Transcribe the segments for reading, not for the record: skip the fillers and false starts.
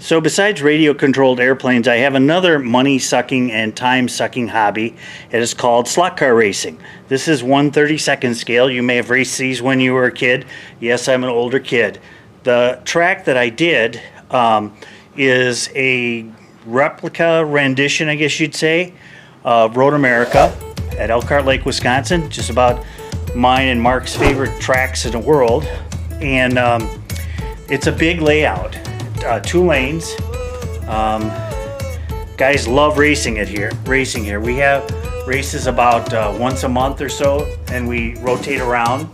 So besides radio-controlled airplanes, I have another money-sucking and time-sucking hobby. It is called slot car racing. This is 1/32nd scale. You may have raced these when you were a kid. Yes, I'm an older kid. The track that I did is a replica rendition, I guess you'd say, of Road America at Elkhart Lake, Wisconsin. Just about mine and Mark's favorite tracks in the world. And it's a big layout. 2 lanes. Guys love racing here. We have races about once a month or so, and we rotate around.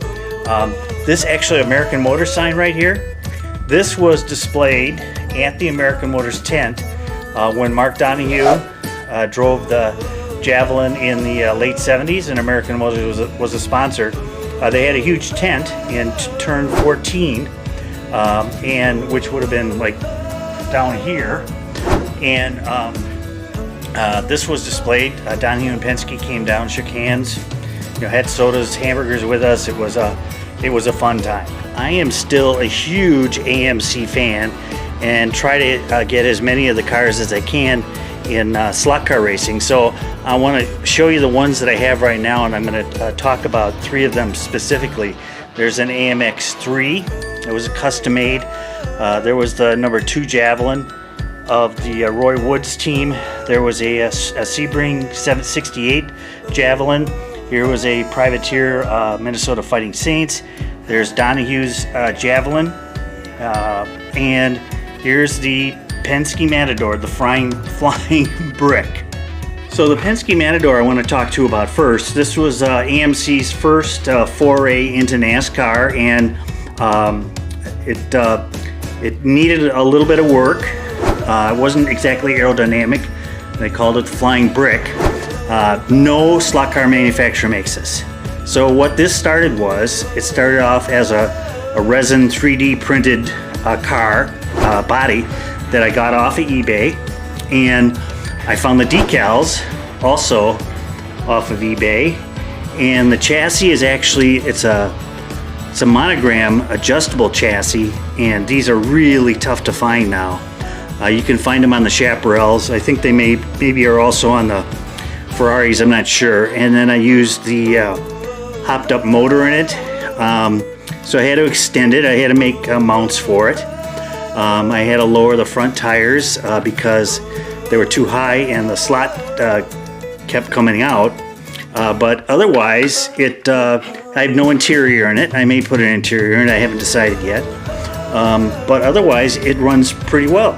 This actually American Motors sign right here. This was displayed at the American Motors tent when Mark Donahue drove the Javelin in the late 70s, and American Motors was a sponsor. They had a huge tent in turn 14. And which would have been like down here, and this was displayed. Donahue and Penske came down, shook hands, had sodas, hamburgers with us. It was a fun time. I am still a huge AMC fan and try to get as many of the cars as I can in slot car racing. So I want to show you the ones that I have right now, and I'm going to talk about 3 of them specifically. There's an AMX3. It was custom made. There was the number 2 Javelin of the Roy Woods team. There was a Sebring 768 Javelin. Here was a Privateer Minnesota Fighting Saints. There's Donahue's Javelin. And here's the Penske Matador, the flying brick. So the Penske Matador I want to talk to you about first. This was AMC's first foray into NASCAR, and it needed a little bit of work. It wasn't exactly aerodynamic. They called it flying brick. No slot car manufacturer makes this. So what this started was, it started off as a resin 3D printed car body that I got off of eBay, and I found the decals also off of eBay, and the chassis is actually, it's a monogram adjustable chassis, and these are really tough to find now. You can find them on the Chaparrals. I think they maybe are also on the Ferraris, I'm not sure. And then I used the hopped up motor in it, so I had to extend it. I had to make mounts for it. I had to lower the front tires because they were too high and the slot kept coming out. But otherwise, I have no interior in it. I may put an interior in it. I haven't decided yet. But otherwise, it runs pretty well.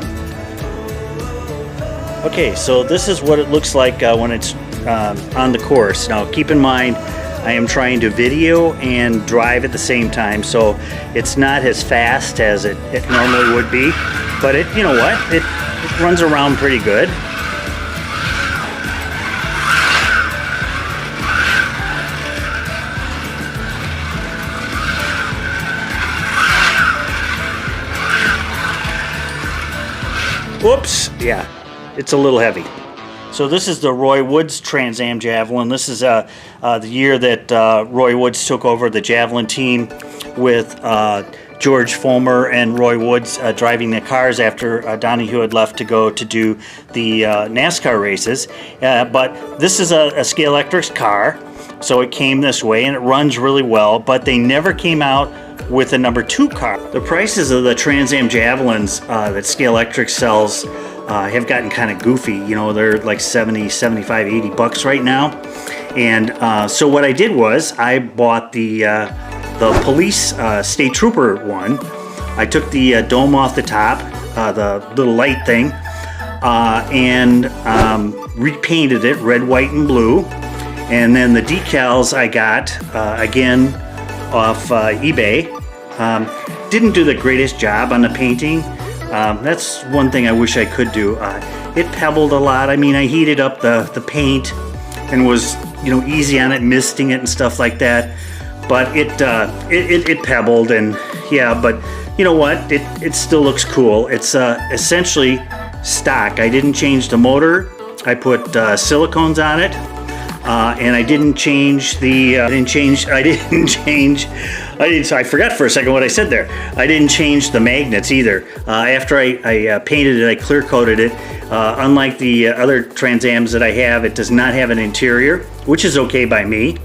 Okay, so this is what it looks like when it's on the course. Now, keep in mind, I am trying to video and drive at the same time, so it's not as fast as it normally would be. But you know what? It runs around pretty good. Whoops, yeah, it's a little heavy. So this is the Roy Woods Trans-Am Javelin. This is the year that Roy Woods took over the Javelin team with George Fulmer and Roy Woods driving the cars after Donahue had left to go to do the NASCAR races. But this is a Scalextric car, so it came this way, and it runs really well, but they never came out with a number 2 car. The prices of the Trans-Am Javelins that Scalextric sells have gotten kind of goofy. You know, they're like 70, 75, 80 bucks right now. And so what I did was I bought the police state trooper one. I took the dome off the top, the little light thing, and repainted it red, white, and blue. And then the decals I got, again, off eBay. Didn't do the greatest job on the painting. That's one thing I wish I could do. It pebbled a lot. I mean, I heated up the paint and was, easy on it, misting it and stuff like that. But it pebbled, and yeah, but you know what? It still looks cool. It's essentially stock. I didn't change the motor. I put silicones on it. and I didn't change the, I forgot for a second what I said there. I didn't change the magnets either. After I painted it, I clear coated it. Unlike the other Trans Ams that I have, it does not have an interior, which is okay by me.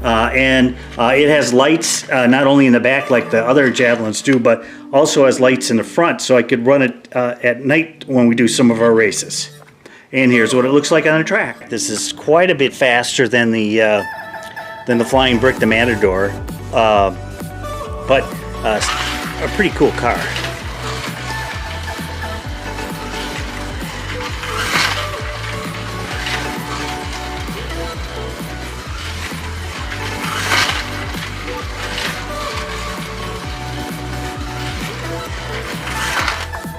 And it has lights not only in the back like the other Javelins do, but also has lights in the front, so I could run it at night when we do some of our races. And here's what it looks like on the track. This is quite a bit faster than the Flying Brick, the Matador, but a pretty cool car.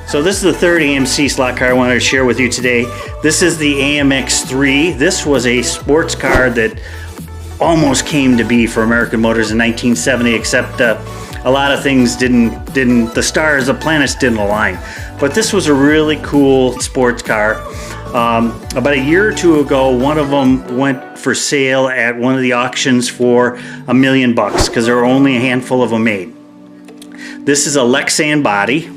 So this is the third AMC slot car I wanted to share with you today. This is the AMX3. This was a sports car that almost came to be for American Motors in 1970, except a lot of things the stars, the planets didn't align. But this was a really cool sports car. About a year or two ago, one of them went for sale at one of the auctions for $1 million because there were only a handful of them made. This is a Lexan body.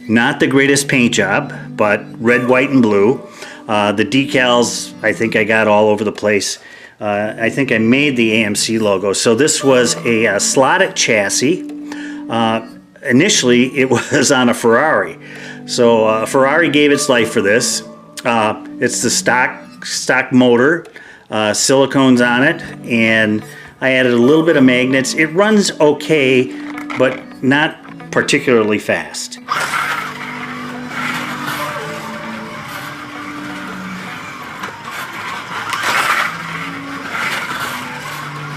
Not the greatest paint job, but red, white, and blue. The decals, I think I got all over the place. I think I made the AMC logo. So this was a slotted chassis. Initially, it was on a Ferrari. So Ferrari gave its life for this. It's the stock motor, silicones on it, and I added a little bit of magnets. It runs okay, but not particularly fast.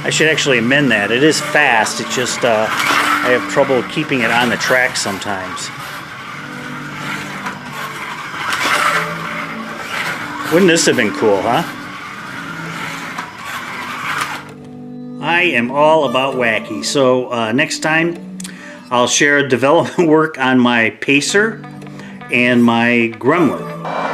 I should actually amend that. It is fast, it's just I have trouble keeping it on the track sometimes. Wouldn't this have been cool, huh? I am all about wacky, so next time I'll share development work on my Pacer and my Gremlin.